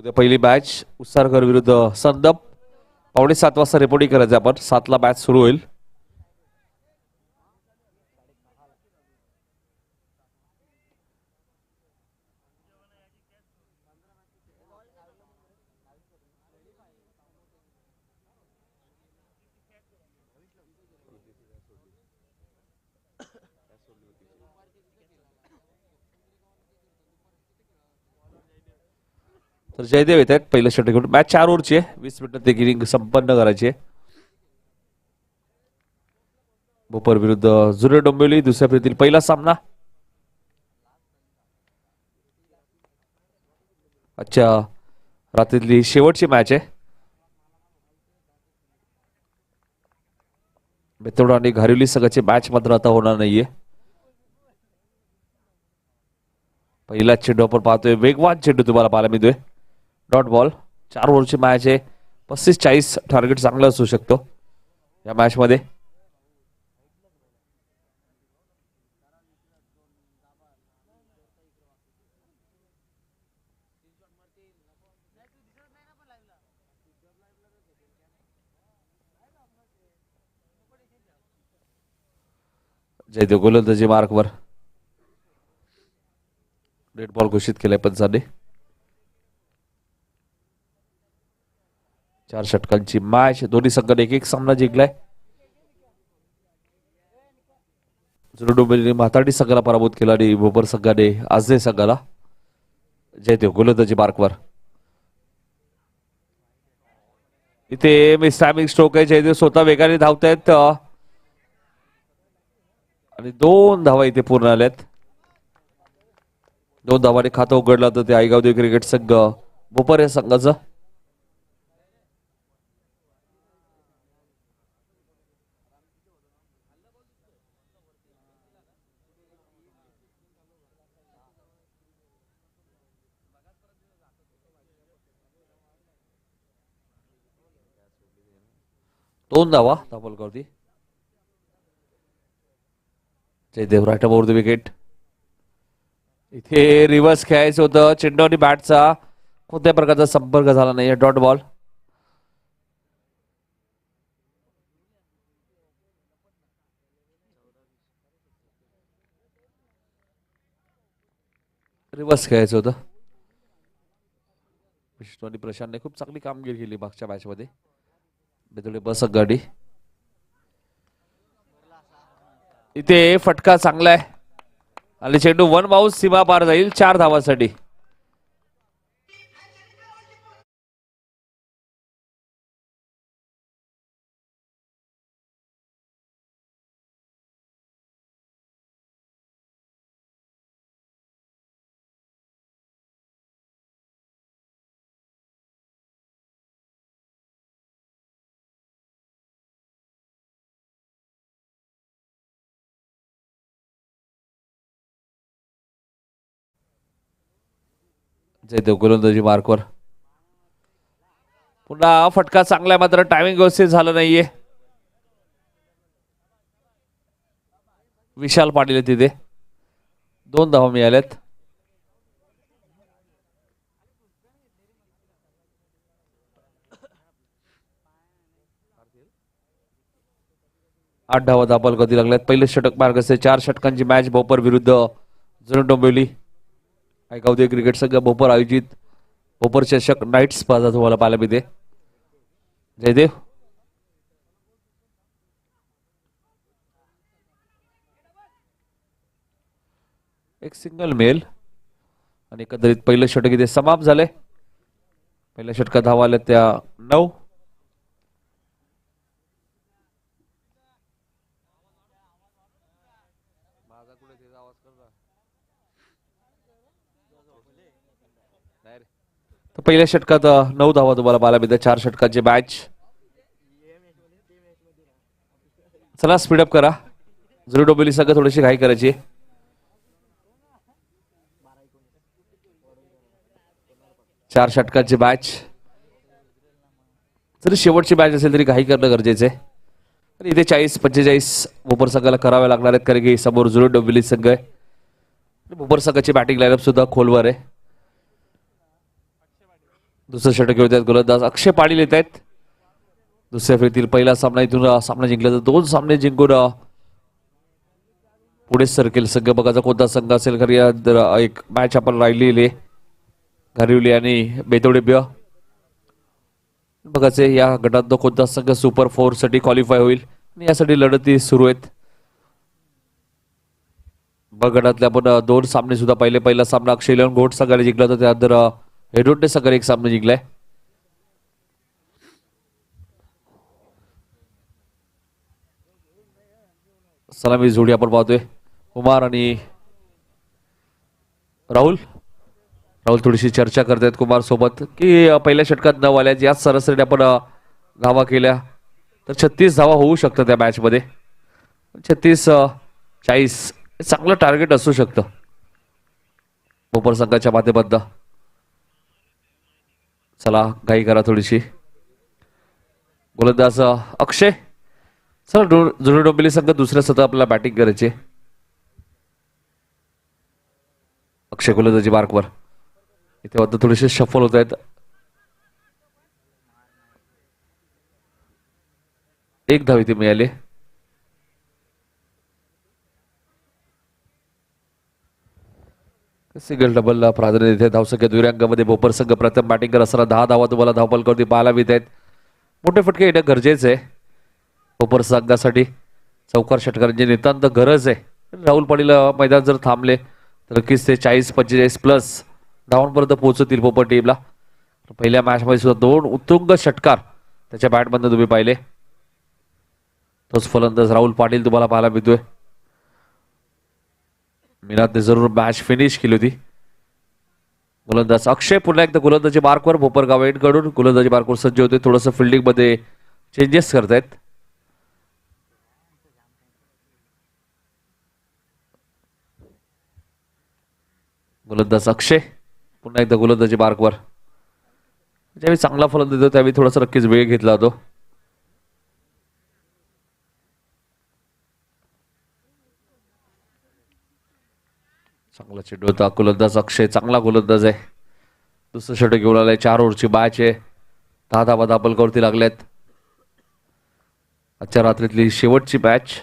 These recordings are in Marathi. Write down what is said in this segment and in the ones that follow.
उद्या पहिली मॅच उसारकर विरुद्ध संदप 6:45 वाजता रिपोर्टिंग करायचं आपण. 7 ला मॅच सुरू होईल. तर जयदेव येत आहेत पहिलं षटक घेऊन. मॅच 4 ओव्हरची आहे. 20 मिनिटात ते इनिंग संपन्न करायची आहे. भोपर विरुद्ध जुने डोंबिवली दुसऱ्या फेरीतील पहिला सामना. आजच्या रात्रीतली शेवटची मॅच आहे. बेतोड आणि घारिवली संघाची मॅच मात्र आता होणार नाहीये. पहिला चेंडू आपण पाहतोय. वेगवान चेंडू तुम्हाला पाहायला मिळतोय. Dot ball. 4 ओव्हरची मॅच आहे. 35-40 टार्गेट चांगला असू शकतो या मॅच मध्ये. जयदेव गोलंदाजी मार्कवर. रेड बॉल घोषित केलाय पंचांनी. 4 षटकांची मॅच. दोन्ही संघाने एक सामना जिंकलाय. जुने डोंबिवलीने म्हाताडी संघाला पराभूत केला आणि भोपर संघाने आजने संघाला. जयदेव गोलंदाजी मार्कवर. इथे मिस टायमिंग स्ट्रोक आहे. जयदेव स्वतः वेगाने धावतायत आणि 2 धावा इथे पूर्ण आल्यात. 2 धावाने खातं उघडलं तर ते आईगावदेवी क्रिकेट संघ भोपर या संघाचं. दोन धावा धावलगावती. Jaidev right over the wicket. इथे रिव्हर्स खेळायचं होतं. चेंडू आणि बॅटचा कोणत्या प्रकारचा संपर्क झाला नाही. Dot ball. रिव्हर्स खेळायचं होतं. विष्णू आणि प्रशांतने खूप चांगली कामगिरी केली मागच्या मॅच मध्ये. बेतोडे बस गाडी. इथे फटका चांगला आहे आणि चेंडू 1 बाउन्स सीमा पार जाईल 4 धावांसाठी. जयदेव गोलंदाजी मार्कवर. पुन्हा फटका चांगला मात्र टायमिंग व्यवस्थित झालं नाहीये. विशाल पाटील तिथे. 2 धावा मिळाल्यात. आठ धावा दाबाल कधी लागल्यात. पहिले षटक मार्ग असते. 4 षटकांची मॅच भोपर विरुद्ध जुने डोंबिवली. आईगावदेवी क्रिकेट संघ भोपर आयोजित भोपर चषक नाईट स्पर्धा तुम्हाला पाहायला मिळते. जयदेव. एक सिंगल मेल आणि एकंदरीत पहिलं षटक इथे समाप्त झाले. पहिल्या षटकात धावा आल्या त्या 9. तर पहिल्या षटकात 9 धावा तुम्हाला पाहायला मिळतात. 4 षटकांची मॅच. चला स्पीडअप करा. जुने डोंबिवली संघ थोडीशी घाई करायची. चार षटकांची मॅच. जरी शेवटची मॅच असेल तरी घाई करणं गरजेचं आहे. आणि इथे 40-45 भोपर संघाला करावे लागणार आहेत कारण की समोर जुने डोंबिवली संघ आहे. भोपर संघाची बॅटिंग लाईनअप सुद्धा खोलवर आहे. दुसरं षटक खेळत आहेत गोलंदाज अक्षय पाटील येत आहेत. दुसऱ्या फेरीतील पहिला सामना इथून सामना जिंकला तर 2 सामने जिंकून पुढे सरकेल. संघ बघायचा कोणता संघ असेल. खरी एक मॅच आपण राहिलेली घरिवली आणि बेतोडे बघायचे या गटात कोणता संघ सुपर 4 साठी क्वालिफाय होईल आणि यासाठी लढती सुरू आहेत. ब गटातले आपण 2 सामने सुद्धा पाहिले. पहिला सामना अक्षय इलेव्हन घोट संघाने जिंकला तर त्यानंतर हेडोटे संघाने एक सामना जिंकलाय. सलामी जोडी आपण पाहतोय कुमार आणि राहुल. थोडीशी चर्चा करतायत कुमार सोबत की पहिल्या षटकात 9 आल्या याच सरासरीने आपण धावा केल्या तर 36 धावा होऊ शकतात त्या मॅच मध्ये. 36-40 चांगलं टार्गेट असू शकतं भोपर संघाच्या माध्यमातून. चला घाई करा थोडीशी. गोलंदाज अक्षय. चला जुने डोंबिवली संघ दुसऱ्या सतत आपल्याला बॅटिंग करायची. अक्षय गोलंदाजी मार्कवर. इथे आता थोडेसे शफल होत आहेत. एक धाव इथे मिळाली. सिंगल डबल प्राधान्य देते धावसंख्या दुर्यांगामध्ये भोपर संघ प्रथम बॅटिंग करत असताना 10 धावा तुम्हाला धावपलकावरती पाहायला मिळत आहेत. मोठे फटके येणं गरजेचं आहे भोपर संघासाठी. चौकार षटकारांची नितांत गरज आहे. राहुल पाटील मैदान जर थांबले तर नक्कीच ते 40-45 प्लस धावांपर्यंत पोहोचतील भोपर टीमला. पहिल्या मॅच मध्ये सुद्धा 2 उत्तुंग षटकार त्याच्या बॅटमधून तुम्ही पाहिले. तोच फलंदाज राहुल पाटील तुम्हाला पाहायला मिळतोय. मीनातने जरूर मॅच फिनिश केली होती. गोलंदाज अक्षय पुन्हा एकदा गोलंदाजी मार्कवर. भोपर गाव एंड कडून गोलंदाजी मार्कवर सज्ज होते. थोडस फिल्डिंग मध्ये चेंजेस करतायत. गोलंदाज अक्षय पुन्हा एकदा गोलंदाजी मार्कवर. ज्यावेळी चांगला फलंदाज देतो त्यावेळी थोडासा नक्कीच वेळ घेतला जातो. चांगला चेंडू होता. गोलंदाज अक्षय चांगला गोलंदाज आहे. दुसरं षटक घेऊन आलाय. 4 ओव्हरची मॅच आहे. 10 धावा धापलकावरती लागल्यात. आजच्या रात्रीतली शेवटची मॅच.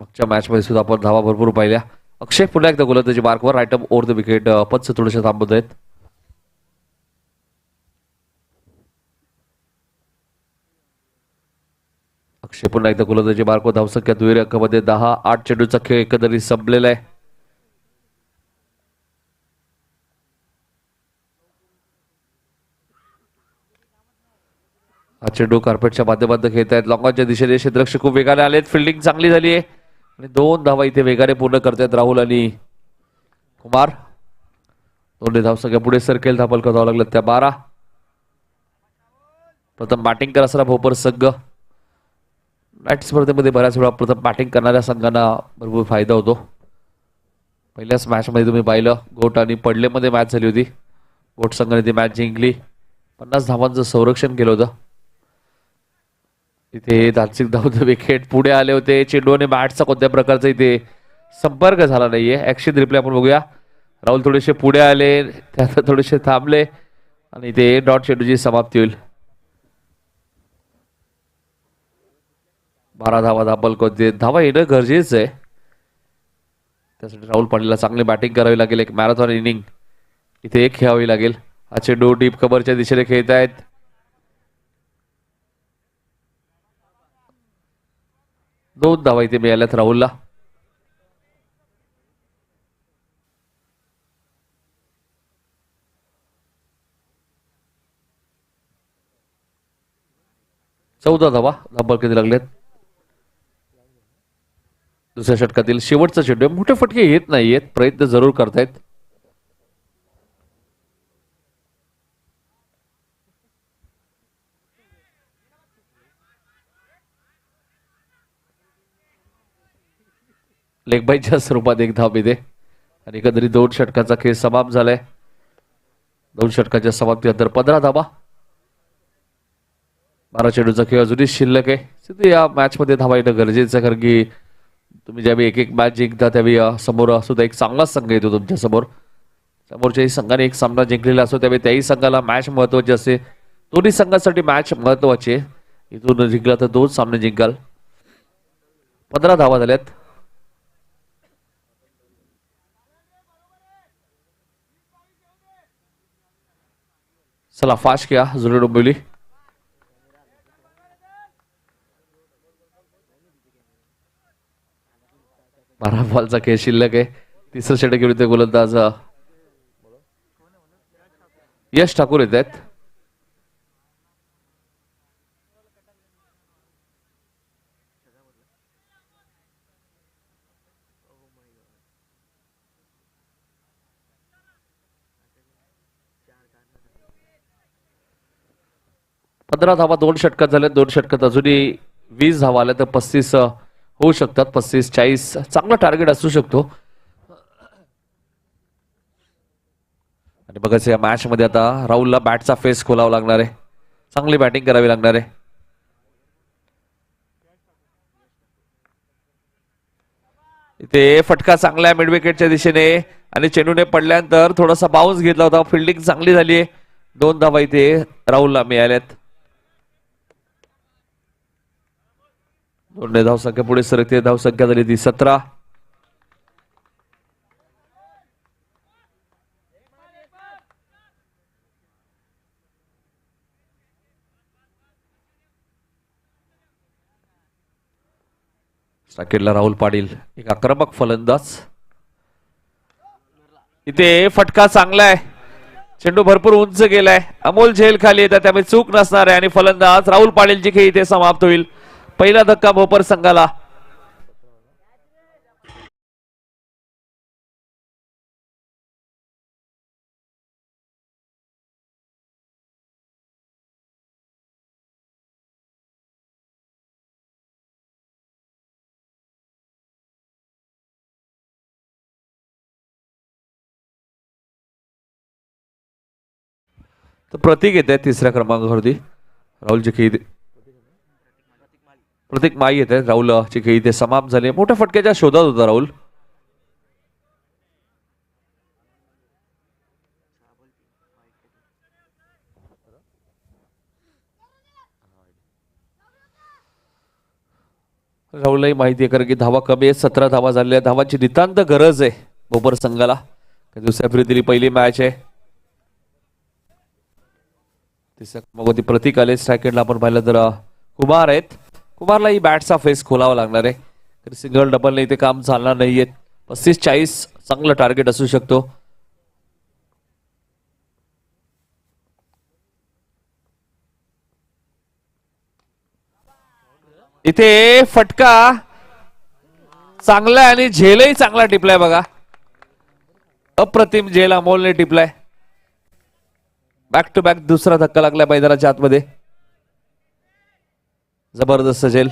मागच्या मॅच मध्ये सुद्धा आपण धावा भरपूर पाहिल्या. अक्षय पुन्हा एकदा गोलंदाजी मार्कवर. Right up over the wicket. पच थोडेसे थांबत आहेत. अक्षय पुन्हा एकदा गोलंदाजी मार्कवर. धावसंख्या दुहेरी अंकामध्ये 10. 8 चेंडूचा खेळ एकंदरीत संपलेला आहे. हा चेंडू कार्पेटच्या माध्यमातून खेळत आहेत. लॉंगाच्या दिशेने क्षेत्ररक्षक खूप वेगाने आलेत. फिल्डिंग चांगली झाली आहे आणि 2 धावा इथे वेगाने पूर्ण करतायत राहुल आणि कुमार. 2 धावसंख्या पुढे सरकेल. धापल करावं लागलं त्या 12. प्रथम बॅटिंग करत असताना भोपर संघ नाईट स्पर्धेमध्ये बऱ्याच वेळा प्रथम बॅटिंग करणाऱ्या संघांना भरपूर फायदा होतो. पहिल्याच मॅच मध्ये तुम्ही पाहिलं गोट आणि पडलेमध्ये मॅच झाली होती. गोट संघाने ती मॅच जिंकली. 50 धावांचं संरक्षण केलं होतं. इथे धाडसिक धावत विकेट पुढे आले होते. चेंडू आणि बॅटचा कोणत्या प्रकारचा इथे संपर्क झाला नाहीये. ऍक्शन रिप्ले आपण बघूया. राहुल थोडेसे पुढे आले. त्यात थोडेसे थांबले आणि इथे डॉट चेंडूची समाप्ती होईल. 12 धावा धापलकावरती. धावा येणं गरजेचं आहे. त्यासाठी राहुल पाटीलला चांगली बॅटिंग करावी लागेल. एक मॅरेथॉन इनिंग इथे एक खेळावी लागेल. हा चेंडू डीप कव्हरच्या दिशेने खेळत आहेत. दोन धावा इथे मिळाल्यात राहुलला. चौदा धावा धापलकावरती लागलेत. दुसऱ्या षटकातील शेवटचा चेंडू. मोठे फटके येत नाहीयेत. प्रयत्न जरूर करतायत. लेगबाईच्या स्वरूपात एक धाव येते आणि एकंदरीत 2 षटकाचा खेळ समाप्त झालाय. 2 षटकाच्या समाप्तीनंतर 15 धावा. 12 चेंडूचा खेळ अजूनही शिल्लक आहे. या मॅच मध्ये धावा येणं गरजेचं आहे कारण की तुम्ही ज्यावेळी एक एक मॅच जिंकता त्यावेळी समोर सुद्धा एक चांगलाच संघ येतो तुमच्या समोर. समोरच्याही संघाने एक सामना जिंकलेला असतो त्यावेळी त्याही संघाला मॅच महत्वाची असते. दोन्ही संघांसाठी मॅच महत्वाची आहे. इथून जिंकला तर 2 सामने जिंकाल. 15 धावा झाल्यात. चला फास्ट किया जुलै डोंबिवली. 12 बॉलचा खेळ शिल्लक आहे. तिसरं षटक विरुद्ध गोलंदाज यश ठाकूर येत आहेत. पंधरा धावा 2 षटकात झाल्या. 2 षटकात अजूनही 20 धावा आल्या तर 35 होऊ शकतात. 35-40 चांगला टार्गेट असू शकतो. आणि बघायचं या मॅच मध्ये आता राहुलला बॅटचा फेस खोलावा लागणार आहे. चांगली बॅटिंग करावी लागणार आहे. इथे फटका चांगला आहे मिड विकेटच्या दिशेने आणि चेंडूने पडल्यानंतर थोडासा बाउन्स घेतला होता. फिल्डिंग चांगली झाली आहे. 2 धावा इथे राहुलला मिळाल्यात. 2 धावसंख्या पुढे सरकते. धावसंख्या झाली ती 17. राकेटला राहुल पाटील एक आक्रमक फलंदाज. इथे फटका चांगला आहे. चेंडू भरपूर उंच गेलाय. अमोल झेल खाली येतात त्यामुळे चूक नसणार आहे आणि फलंदाज राहुल पाटीलची खेळी इथे समाप्त होईल. पहिला धक्का भोपर संघाला. तर प्रतीक येत आहे तिसऱ्या क्रमांकावरती. राहुलची खेळी प्रतीक माई येत आहे. राहुलची खेळी इथे समाप्त झाली. मोठ्या फटक्याच्या शोधात होता राहुल. राहुललाही माहिती आहे कारण की धावा कमी आहेत. 17 धावा झालेल्या. धावांची नितांत गरज आहे भोपर संघाला. दुसऱ्या फेरीतली पहिली मॅच आहे. तिसऱ्या क्रमांकावरती प्रतीक आले. स्ट्रायकेटला आपण पाहिलं तर कुमार आहेत. कुमारला ही बॅटचा फेस खोलावा लागणार आहे. तर सिंगल डबलने इथे काम चालणार नाहीये. 35-40 चांगलं टार्गेट असू शकतो. इथे फटका चांगला आणि झेलही चांगला टिपलाय बघा. अप्रतिम झेल अमोलने टिपलाय. बॅक टू बॅक दुसरा धक्का लागलाय मैदानाच्या आतमध्ये. जबरदस्त झेल.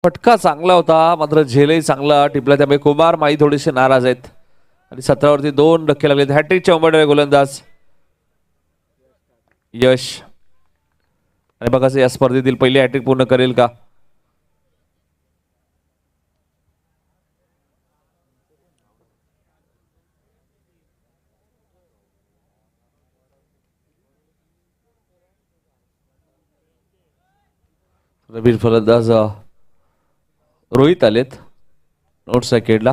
फटका चांगला होता मात्र झेलही चांगला टिपला त्यामुळे कुमार माई थोडेसे नाराज आहेत. आणि 17 वरती 2 धक्के लागले. हॅट्रिकच्या उंबरठ्यावर गोलंदाज यश. आणि बघा या स्पर्धेतील पहिली हॅट्रिक पूर्ण करेल का. नवीन फलंदाज रोहित आलेत नोट सेकंडला.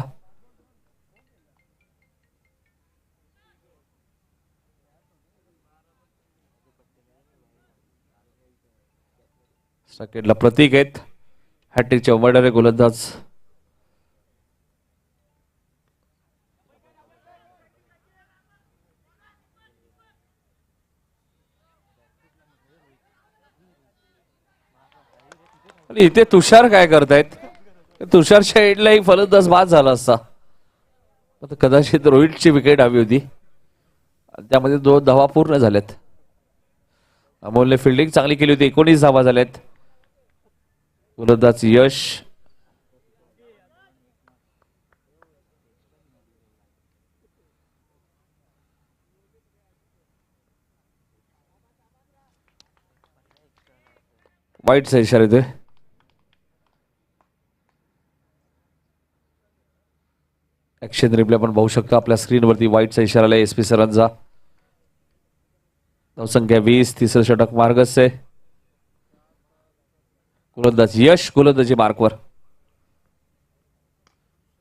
सेकंडला प्रतीक आहेत. हॅट्रिकच्या उंबरठ्यावर गोलंदाज आणि इथे तुषार काय करतायत. तुषारच्या एंडला एक फलंदाज बाद झाला असता. आता कदाचित रोहितची विकेट हवी होती. त्यामध्ये 2 धावा पूर्ण झाल्यात. अमोलने फिल्डिंग चांगली केली होती. 19 धावा झाल्यात. गोलंदाज यश वाईटचा इशारा येतोय. ऍक्शन रिप्ले आपण पाहू शकतो आपल्या स्क्रीनवरती. वाईटचा इशारा आला SP सरांचा. धावसंख्या 20. तिसरं षटक मार्गस आहे. गोलंदाज यश गोलंदाजी मार्कवर.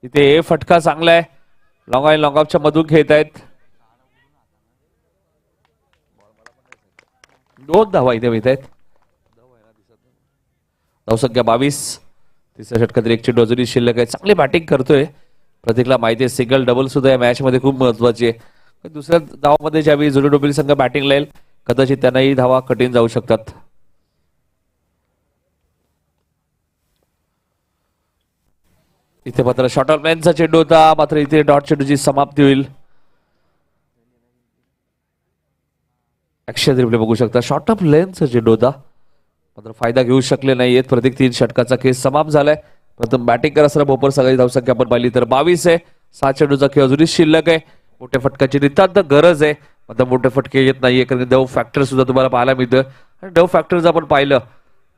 इथे फटका चांगला आहे. लॉंग आणि लॉंग ऑफच्या मधून खेळत आहेत. 2 धावा इथे मिळत आहेत. धावसंख्या 22. तिसऱ्या षटकात 1 चेंडू अजूनही शिल्लक आहे. चांगली बॅटिंग करतोय. प्रतीकला माहिती आहे सिंगल डबल सुद्धा या मॅच मध्ये खूप महत्वाची आहे. दुसऱ्या धावामध्ये ज्यावेळी जुनी डोंबिवली संघ बॅटिंगला येईल कदाचित त्यांनाही धावा कठीण जाऊ शकतात. इथे मात्र शॉर्ट ऑफ लेनचा चेंडू होता. मात्र इथे डॉट चेंडूची समाप्ती होईल. ऍक्शन रिप्ले बघू शकता. शॉर्ट ऑफ लेनचा चेंडू होता. मात्र फायदा घेऊ शकले नाहीयेत. प्रत्येक 3 षटकाचा खेळ समाप्त झालाय. प्रथम बॅटिंग करत असताना भोपर संघाची धावसंख्या आपण पाहिली तर 22 आहे. 7 चेंडूचा खेळ अजूनही शिल्लक आहे. मोठ्या फटकाची नितांत गरज आहे. आता मोठे फटके येत नाहीये कारण डव फॅक्टर सुद्धा तुम्हाला पाहायला मिळतं. आणि डव फॅक्टर जर आपण पाहिलं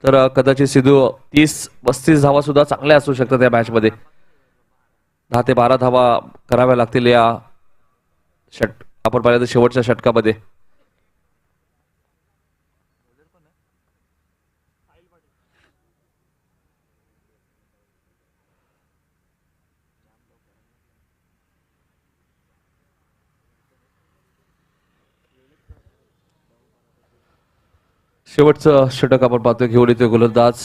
तर कदाचित सिधू 30-35 धावा सुद्धा चांगल्या असू शकतात या मॅच मध्ये. 10 ते 12 धावा कराव्या लागतील या आपण पाहिलं तर शेवटच्या षटकामध्ये. शेवटचं षटक आपण पाहतोय. घेऊन येतोय गोलंदाज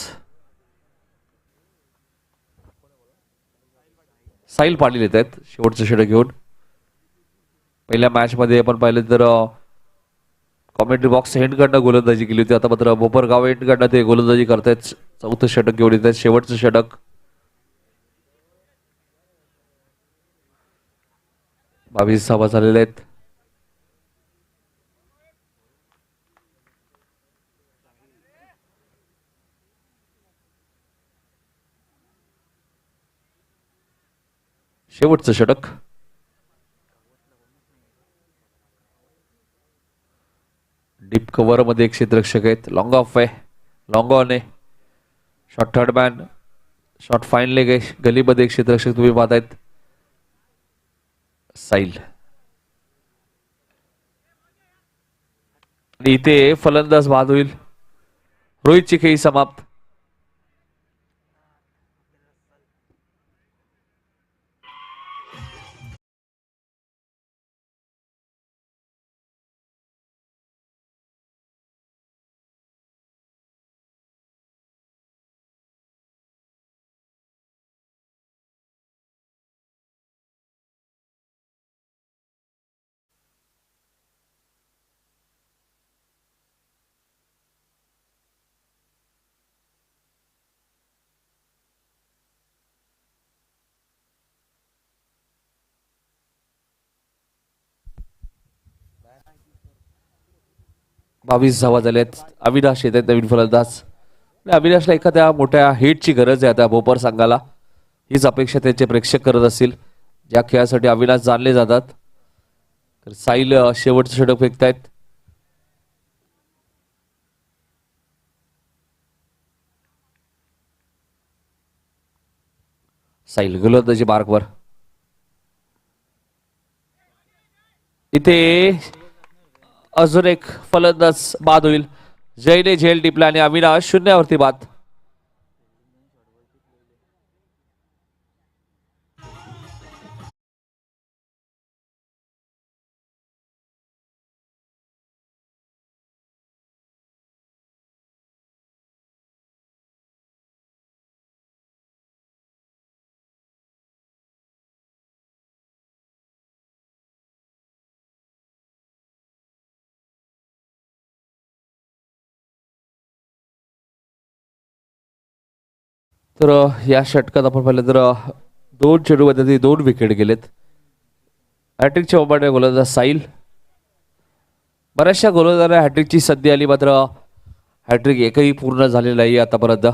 साहिल पाटील येत आहेत शेवटचं षटक घेऊन. पहिल्या मॅच मध्ये आपण पाहिलं तर कॉमेंट्री बॉक्स एंडकडनं गोलंदाजी केली होती. आता मात्र बोपरगाव एंडकडनं ते गोलंदाजी करतायत. 4थं षटक घेऊन येत आहेत. शेवटचं षटक 22 धावा झालेल्या आहेत. शेवटचं षटक डीप कव्हर मध्ये एक क्षेत्ररक्षक आहेत. लॉंग ऑफ आहे. लॉंग ऑन आहे. Short third man short fine leg आहे. गलीमध्ये एक क्षेत्ररक्षक तुम्ही पाहतायत साहिल. आणि इथे फलंदाज बाद होईल. रोहितची खेळी समाप्त. बावीस धावा झाल्यात. अविनाश येत आहेत नवीन फलंदाज. अविनाशला एखाद्या मोठ्या हिटची गरज आहे आता भोपर संघाला. हीच अपेक्षा त्यांचे प्रेक्षक करत असतील ज्या खेळासाठी अविनाश जाणले जातात. तर साहिल शेवटचं षटक फेकतायत. साहिल गोलंदाजी मार्कवर. इथे अजून एक फलंदाज बाद होईल. जयने झेल टिपला आणि अविनाश शून्यावरती बाद. तर या षटकात आपण पाहिलं तर 2 चेंडूमध्ये 2 विकेट गेलेत. हॅट्रिकच्या ओबाड्या गोलंदाज साहिल. बऱ्याचशा गोलंदाजांना हॅट्रिकची संधी आली, मात्र हॅट्रिक एकही पूर्ण झालेलं नाही आतापर्यंत.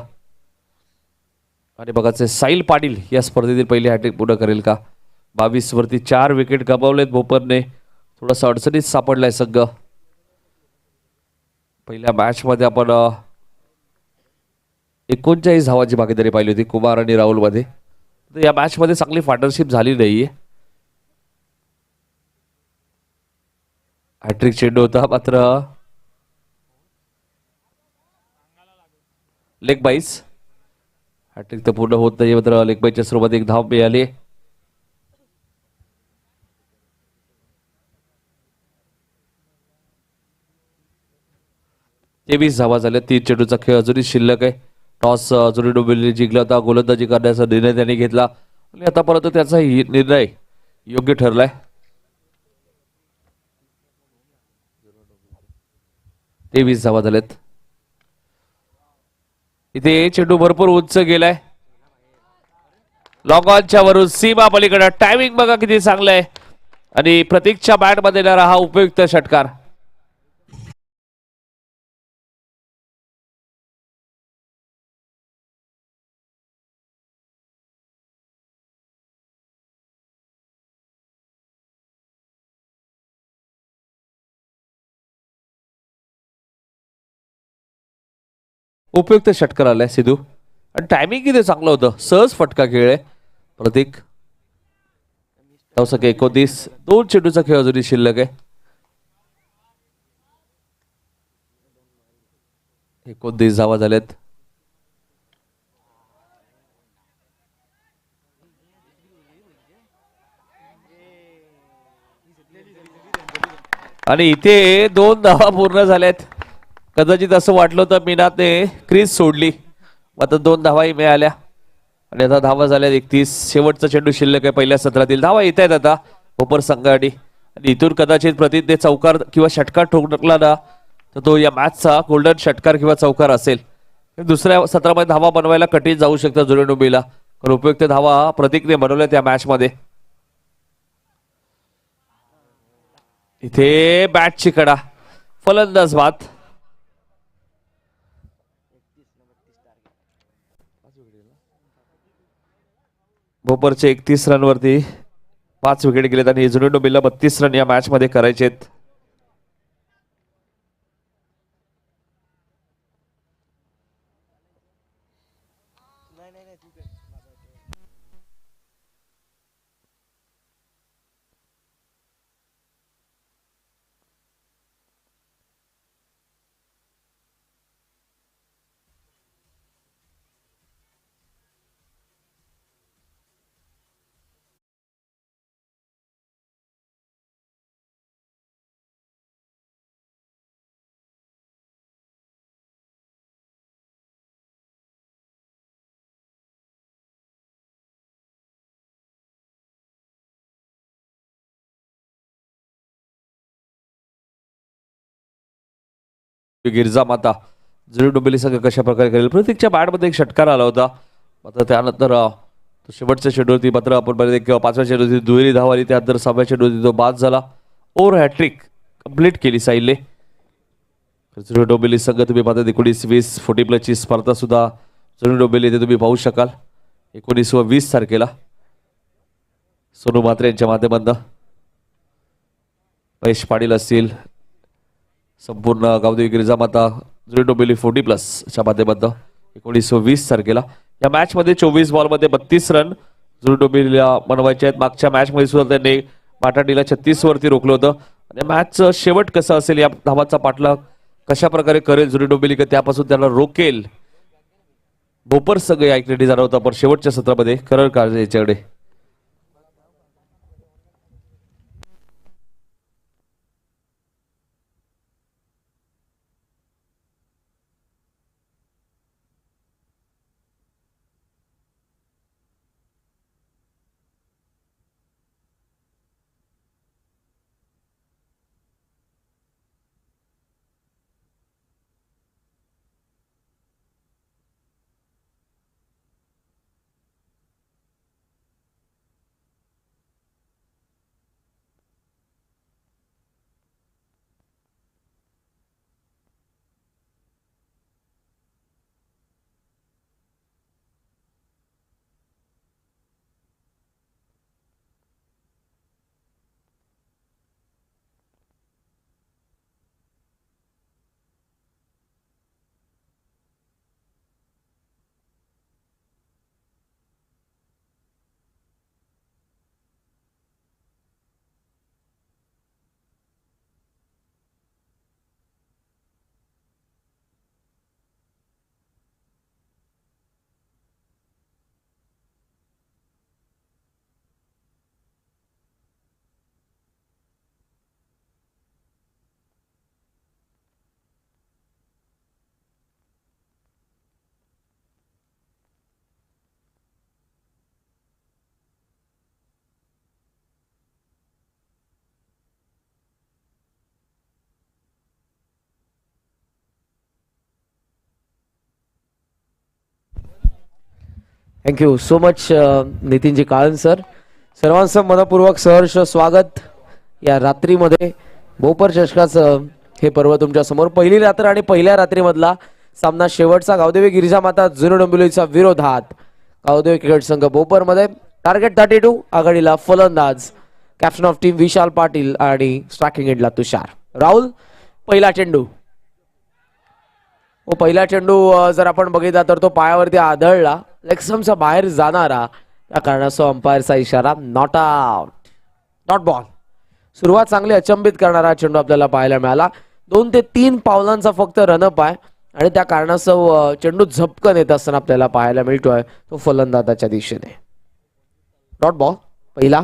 आणि बघायचं साहिल पाटील या स्पर्धेतील पहिली हॅट्रिक पूर्ण करेल का. 22 वरती 4 विकेट गमावलेत भोपरने. थोडंसं अडचणीत सापडलाय संघ. पहिल्या मॅच मध्ये आपण 39 धावांची भागीदारी पाहिली होती कुमार आणि राहुल मध्ये. या मॅच मध्ये चांगली पार्टनरशिप झाली नाहीये. हॅट्रिक चेंडू होता, मात्र लेग बाईस. हॅट्रिक तर पूर्ण होत नाही, मात्र लेग बाईच्या स्वरूपात एक धाव मिळाली. तेवीस धावा झाल्या. 3 चेंडूचा खेळ अजूनही शिल्लक आहे. टॉस जुरी डोंबिवलीने जिंकला होता. गोलंदाजी करण्याचा निर्णय त्यांनी घेतला आणि आतापर्यंत त्याचा निर्णय योग्य ठरलाय. तेवीस धावा झाल्यात. इथे चेंडू भरपूर उंच गेलाय. लॉंग ऑनच्या वरून सीमा पलीकडे. टायमिंग बघा किती चांगलं आहे आणि प्रतीकच्या बॅट मध्ये येणारा हा उपयुक्त षटकार. उपयुक्त षटकार आलाय सिद्धू आणि टायमिंग किती चांगलं होतं. सहज फटका खेळ आहे. प्रतीक धावसंख्या 29. 2 चेंडूचा खेळ अजूनही शिल्लक आहे. 29 धावा झाल्यात. आणि इथे 2 धावा पूर्ण झाल्यात. कदाचित असं वाटलं होतं मीनाने क्रीज सोडली, मात्र 2 धावाही मिळाल्या आणि आता धावा झाल्या 31. शेवटचा चेंडू शिल्लक आहे पहिल्या सत्रातील. धावा येत आहेत आता भोपर संघासाठी आणि इथून कदाचित प्रतीकने चौकार किंवा षटकार ठोकला ना तर तो या मॅचचा गोल्डन षटकार किंवा चौकार असेल. दुसऱ्या सत्रामध्ये धावा बनवायला कठीण जाऊ शकतं जुने डोंबिवलीला, पण उपयुक्त धावा प्रतीकने बनवल्या त्या मॅच मध्ये. इथे बॅटची कडा, फलंदाज बाद. भोपरचे 31 रनवरती 5 विकेट गेलेत आणि जुने डोंबिवलीला 32 रन या मॅच मध्ये करायचे आहेत. गिरजा माता जुने डोंबिवली संघ कशा प्रकारे करेल. प्रत्येकच्या बॅटमध्ये एक षटकार आला होता, मात्र त्यानंतर शेवटच्या चेंडूवरती मात्र आपण बरेच एक 5व्या चेंडूवरती दुहेरी धाव आली. त्यानंतर 6व्या चेंडूवरती तो बाद झाला. ओव्हर हॅट्रिक कंप्लीट केली साहिलने. जुने डोंबिवली संघ तुम्ही पाहता 19-20 40+ स्पर्धा सुद्धा जुने डोंबिवली इथे तुम्ही पाहू शकाल 19 व 20 तारखेला. सोनू म्हात्रे यांच्या माध्यमातून महेश पाटील असतील, संपूर्ण गावदेवी गिरिजा माता जुने डोंबिवली 40+ च्या माध्यमातून 19 व 20 तारखेला. या मॅच मध्ये 24 बॉलमध्ये 32 रन जुने डोंबिवलीला बनवायचे आहेत. मागच्या मॅच मध्ये सुद्धा त्यांनी माटाडीला 36 वरती रोखलं होतं आणि मॅचचं शेवट कसं असेल, या धावाचा पाठलाग कशा प्रकारे करेल जुने डोंबिवली त्यापासून त्याला रोकेल भोपर सगळे ऐकण्यासाठी जाणार होता, पण शेवटच्या सत्रामध्ये करर काळजी याच्याकडे. Thank you so much Nitinji Kalan sir. सर्वांचं मनपूर्वक सहर्ष स्वागत या रात्रीमध्ये. भोपर चषकाचं हे पर्व तुमच्या समोर. पहिली रात्र आणि पहिल्या रात्रीमधला सामना शेवटचा गावदेवी गिरिजामाता जुनं डोंबिवलीच्या विरोधात. गावदेवी क्रिकेट संघ भोपरमध्ये. टार्गेट 32. आघाडीला फलंदाज captain of team Vishal Patil आणि स्ट्रायकिंग एंडला तुषार. राहुल पहिला चेंडू. पहिला चेंडू जर आपण बघितला तर तो पायावरती आदळला. लेगस्टम्पच्या बाहेर जाणारा, त्या कारणास्तव अंपायरचा इशारा नॉट आउट, नॉट बॉल. सुरुवात चांगली अचंबित करणारा चेंडू आपल्याला पाहायला मिळाला. 2 ते 3 पावलांचा फक्त रनअप आहे आणि त्या कारणास्तव चेंडू झपकन येत असताना आपल्याला पाहायला मिळतोय तो फलंदाजाच्या दिशेने. डॉट बॉल पहिला.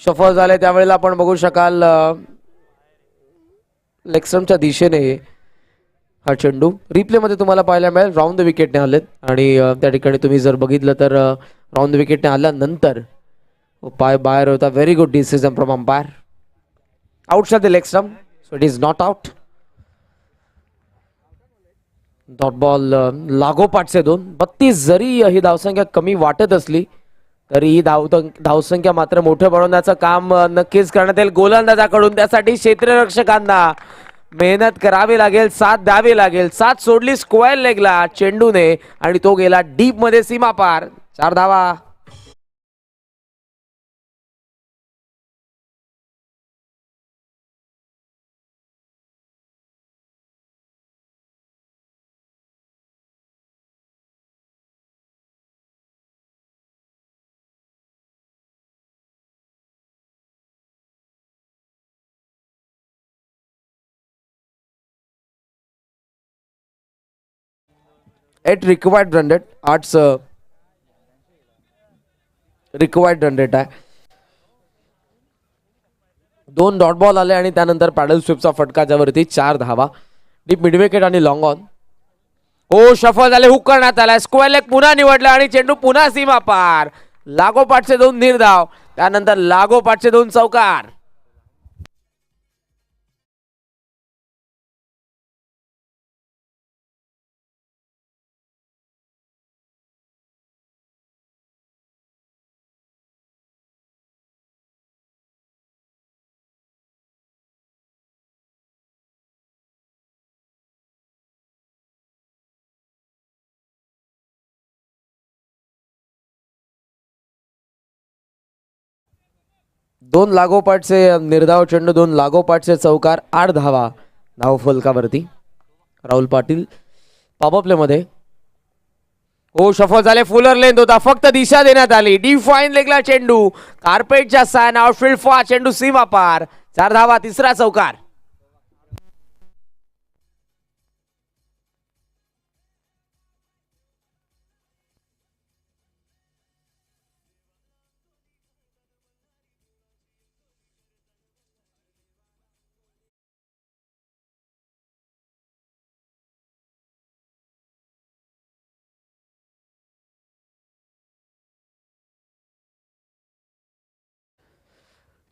शफल झाले त्यावेळेला आपण बघू शकाल लेगस्टम्पच्या दिशेने हा चेंडू रिप्ले मध्ये तुम्हाला पाहायला मिळेल. राऊंड द विकेटने आलेत आणि त्या ठिकाणी तुम्ही जर बघितलं तर राऊंड द विकेटने आल्यानंतर पाय बाहेर होता. Very good decision from umpire. Outside the leg stump, so it is not out. Dot ball लागोपाठचे 2. 32 जरी ही धावसंख्या कमी वाटत असली तरी ही धावसंख्या मात्र मोठं बनवण्याचं काम नक्कीच करण्यात येईल गोलंदाजाकडून. त्यासाठी क्षेत्ररक्षकांना मेहनत करावी लागेल, साथ द्यावी लागेल. साथ सोडली स्क्वेअर लेगला चेंडूने आणि तो गेला डीप मध्ये सीमा पार. 4 धावा. Eight required run rate. 8 required run rate आहे. 2 डॉट बॉल आले आणि त्यानंतर पॅडल स्वीपचा फटका ज्यावरती 4 धावा. डीप मिड विकेट आणि लॉंग ऑन. शफल झाले. हुक करण्यात आला. स्क्वेअर लेग पुन्हा निवडला आणि चेंडू पुन्हा सीमा पार. लागोपाठचे 2 निर्धाव, त्यानंतर लागोपाठचे 2 चौकार. दोन लागोपाठचे निर्धाव चेंडू, 2 लागोपाठचे चौकार, 8 धावा धाव फलकावरती. राहुल पाटील पॉपअप मध्ये. शफल झाले. फुलर लेंथ होता, फक्त दिशा देण्यात आली. डिफाईन लेगला चेंडू कार्पेटच्या सायन आउटफील्ड फॉर. चेंडू सीमा पार. 4 धावा, तिसरा चौकार.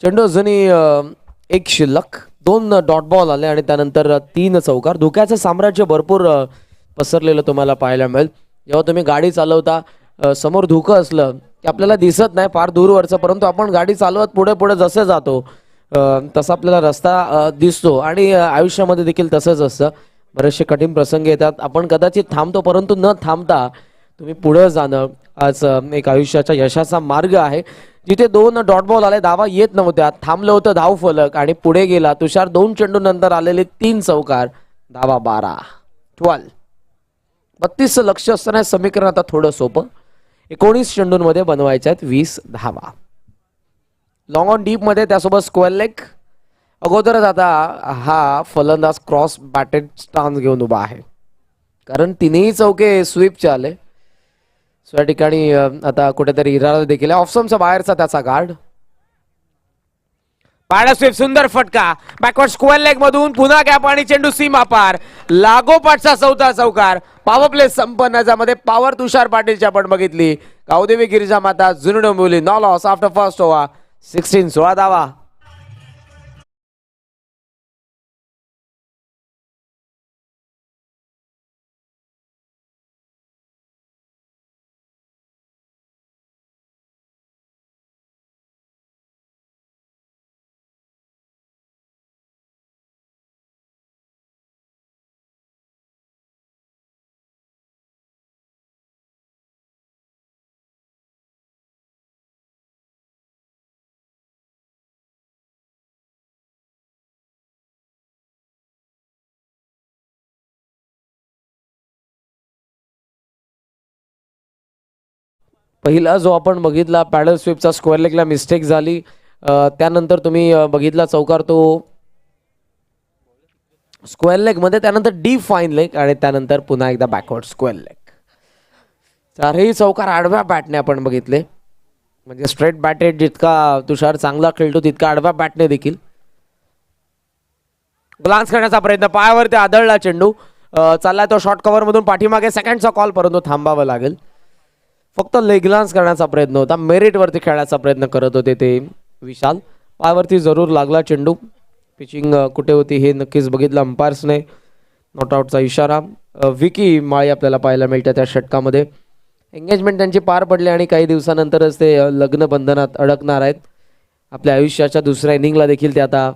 चेंडू अजूनही 1 शिल्लक. 2 डॉट बॉल आले आणि त्यानंतर 3 चौकार. धोक्याचं साम्राज्य भरपूर पसरलेलं तुम्हाला पाहायला मिळेल. जेव्हा तुम्ही गाडी चालवता समोर धुकं असलं की आपल्याला दिसत नाही फार दूरवरचं, परंतु आपण गाडी चालवत पुढे पुढे जसे जातो तसा आपल्याला रस्ता दिसतो. आणि आयुष्यामध्ये देखील तसंच असतं. बरेचसे कठीण प्रसंग येतात, आपण कदाचित थांबतो, परंतु न थांबता तुम्ही पुढे जाणं आज एक आयुष्याच्या यशाचा मार्ग आहे. जिथे 2 डॉट बॉल आले, धावा येत नव्हत्या, थांबलं होतं धाव फलक आणि पुढे गेला तुषार. 2 चेंडू नंतर आलेले 3 चौकार, धावा 12. 12. 32 लक्ष असताना समीकरण आता थोडं सोपं. 19 चेंडूंमध्ये बनवायचे आहेत 20 धावा. लॉंग ऑन डीप मध्ये, त्यासोबत स्क्वेअर लेग. अगोदरच आता हा फलंदाज क्रॉस बॅटेड स्टान्स घेऊन उभा आहे, कारण तिन्ही चौके स्वीपचे आले. सो या ठिकाणी आता कुठेतरी इरादा देखील ऑफ स्टंपच्या बाहेरचा त्याचा गार्ड. पाडा स्वीप, सुंदर फटका बॅकवर्ड स्क्वेअर लेग मधून. पुन्हा गॅप आणि चेंडू सीमा पार. लागोपाठचा 4था चौकार. पॉवर प्ले संपन्न, ज्यामध्ये पॉवर तुषार पाटीलची आपण बघितली. गावदेवी गिरिजा माता जुनी Dombivli. No loss after first over. 16 धावा. पहिला जो आपण बघितला पॅडल स्वीपचा स्क्वेअर लेगला मिस्टेक झाली, त्यानंतर तुम्ही बघितला चौकार तो स्क्वेअर लेग मध्ये, त्यानंतर डीप फाईन लेग आणि त्यानंतर पुन्हा एकदा बॅकवर्ड स्क्वेअर लेग. चारही चौकार आडव्या बॅटने आपण बघितले. म्हणजे स्ट्रेट बॅटेड जितका तुषार चांगला खेळतो तितका आडव्या बॅटने देखील. ग्लान्स करण्याचा प्रयत्न, पायावरती आदळला चेंडू, चाललाय तो शॉर्ट कव्हर मधून पाठीमागे, सेकंडचा कॉल, परंतु थांबावं लागेल. फक्त लेग ग्लान्स करण्याचा प्रयत्न होता, मेरिट वरती खेळण्याचा प्रयत्न करत होते ते विशाल. पायावरती जरूर लागला चेंडू. पिचिंग कुठे होती हे नक्कीच बघितलं अंपायर्सने. नॉट आउटचा इशारा. विकी माळी आपल्याला पाहायला मिळतं त्या षटकामध्ये. एंगेजमेंट त्यांची पार पडली आणि काही दिवसानंतरच ते लग्न बंधनात अडकणार आहेत. आपल्या आयुष्याच्या दुसऱ्या इनिंगला देखील ते आता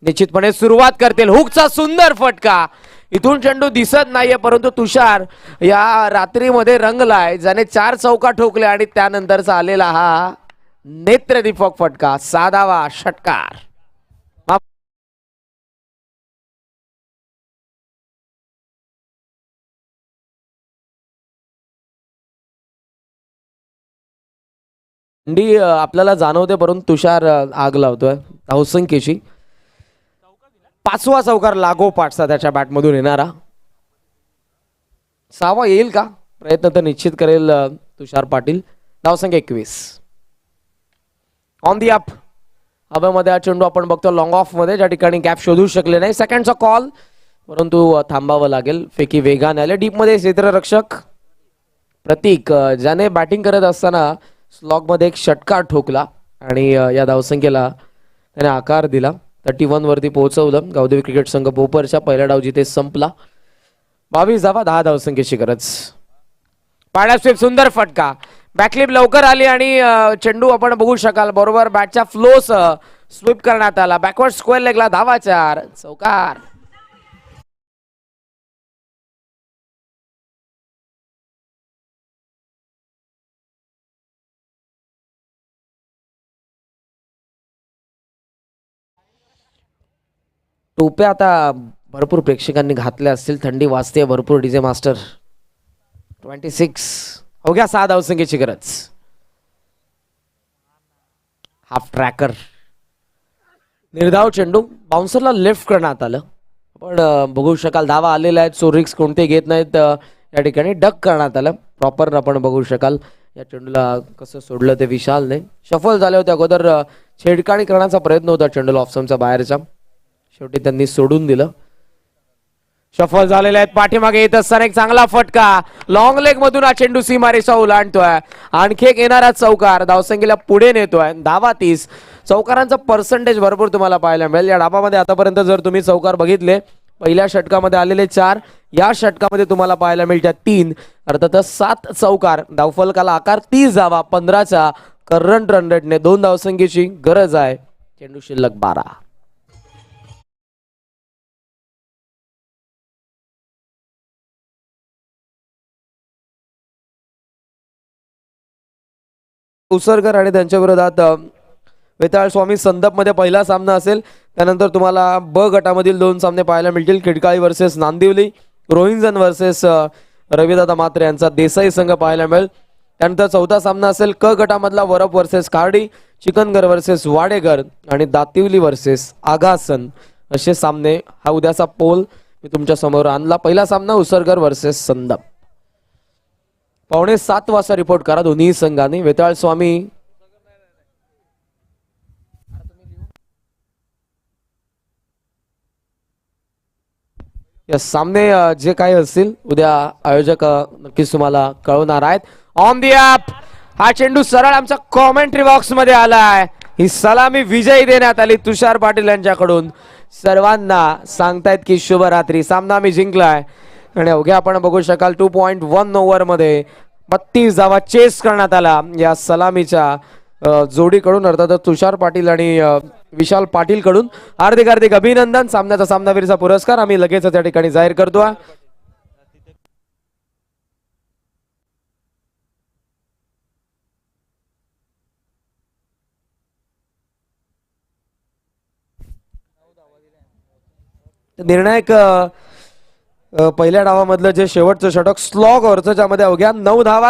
निश्चितपणे सुरुवात करतील. हुकचा सुंदर फटका. इथून चेंडू दिसत नाहीये, परंतु तुषार या रात्रीमध्ये रंगलाय, ज्याने 4 चौका ठोकले आणि त्यानंतरचा आलेला हा नेत्रदीपक फटका, 6वा षटकार. आपल्याला जाणवते, परंतु तुषार आग लावतोय धावसंख्येची. 5वा चौकार लागोपाठचा त्याच्या बॅटमधून येणारा. 6वा येईल का, प्रयत्न तर निश्चित करेल तुषार पाटील. धावसंख्या 21. On the up. हवेमध्ये हा चेंडू आपण बघतो लॉंग ऑफ मध्ये, ज्या ठिकाणी गॅप शोधू शकले नाही. सेकंडचा कॉल, परंतु थांबावं लागेल. फेकी वेगाने आले. डीप मध्ये क्षेत्ररक्षक प्रतीक, ज्याने बॅटिंग करत असताना स्लॉग मध्ये एक षटकार ठोकला आणि या धावसंख्येला त्याने आकार दिला. 31 वरती पोहोचवलं गावदेवी क्रिकेट संघ भोपरच्या. पहिला डाव जिथे संपला. 22 धावा, 10 धावसंख्येची गरज. पाड्या स्वीप, सुंदर फटका. बॅकलिप लवकर आली आणि चेंडू आपण बघू शकाल बरोबर बॅटच्या फ्लो स्वीप करण्यात आला. बॅकवर्ड स्क्वेअर लेगला धावा 4, चौकार. टोप्या आता भरपूर प्रेक्षकांनी घातल्या असतील. थंडी वाजते भरपूर. DJ master 26. अवघ्या 6 धावसंख्येची गरज. Half tracker. निर्धाव चेंडू बाउन्सरला लेफ्ट करण्यात आलं. पण बघू शकाल धावा आलेल्या आहेत, सो रिक्स कोणते घेत नाहीत. या ठिकाणी डक करण्यात आलं प्रॉपर. आपण बघू शकाल या चेंडूला कसं सोडलं ते विशालने. शफल झाले होते अगोदर. छेडकाणी करण्याचा प्रयत्न होता चेंडूला ऑफस्टंपच्या बाहेरचा, शेवटी त्यांनी सोडून दिलं. शफल झालेले आहेत. पाठीमागे येत असताना एक चांगला फटका. लॉंग लेग मधून हा चेंडू सीमारेषा ओलांडतोय. आणखी एक येणारा चौकार धावसंख्येला पुढे नेतोय. धावा 30. चौकारांचा पर्सेंटेज भरपूर तुम्हाला पाहायला मिळेल या डाबामध्ये. आतापर्यंत जर तुम्ही चौकार बघितले, पहिल्या षटकामध्ये आलेले 4, या षटकामध्ये तुम्हाला पाहायला मिळतात 3, अर्थातच 7 चौकार. धावफलकाला आकार 30 धावा. 15च्या करंट रन रेटने 2 धावसंख्येची गरज आहे. चेंडू शिल्लक 12. उसरकर आणि त्यांच्या विरोधात वेताळ स्वामी संदप मध्ये पहिला सामना असेल. त्यानंतर तुम्हाला ब गटामधील 2 सामने पाहायला मिळतील. खिडकाळी वर्सेस नांदिवली, रोहिंजन वर्सेस रविदादा मात्रे यांचा देसाई संघ पाहायला मिळेल. त्यानंतर 4था सामना असेल क गटामधला वरप वर्सेस कार्डी, चिकनगर वर्सेस वाडेकर आणि दातिवली वर्सेस आगासन असे सामने. हा उद्याचा पोल मी तुमच्या समोर आणला. पहिला सामना उसरकर वर्सेस संदप. 6:45 वाजता रिपोर्ट करा दोन्ही संघांनी. वेताळ स्वामी या सामने जे काही असतील उद्या आयोजक नक्कीच तुम्हाला कळवणार आहेत. On the up. हा चेंडू सरळ आमच्या कॉमेंट्री बॉक्स मध्ये आलाय. ही सलामी विजयी देण्यात आली तुषार पाटील यांच्याकडून. सर्वांना सांगतायत की शुभरात्री. सामना आम्ही जिंकलाय आणि अवघ्या आपण बघू शकाल 2.1 ओव्हर मध्ये 32 धावा चेस करण्यात आला या सलामीच्या जोडीकडून, अर्थात तुषार पाटील आणि विशाल पाटील कडून. हार्दिक हार्दिक अभिनंदन. सामन्याचा सामनावीरचा पुरस्कार आम्ही लगेच त्या ठिकाणी जाहीर करतो. निर्णायक पहिल्या डावामधलं जे शेवटचं षटक स्लॉग वरचं, ज्यामध्ये अवघ्या 9 धावा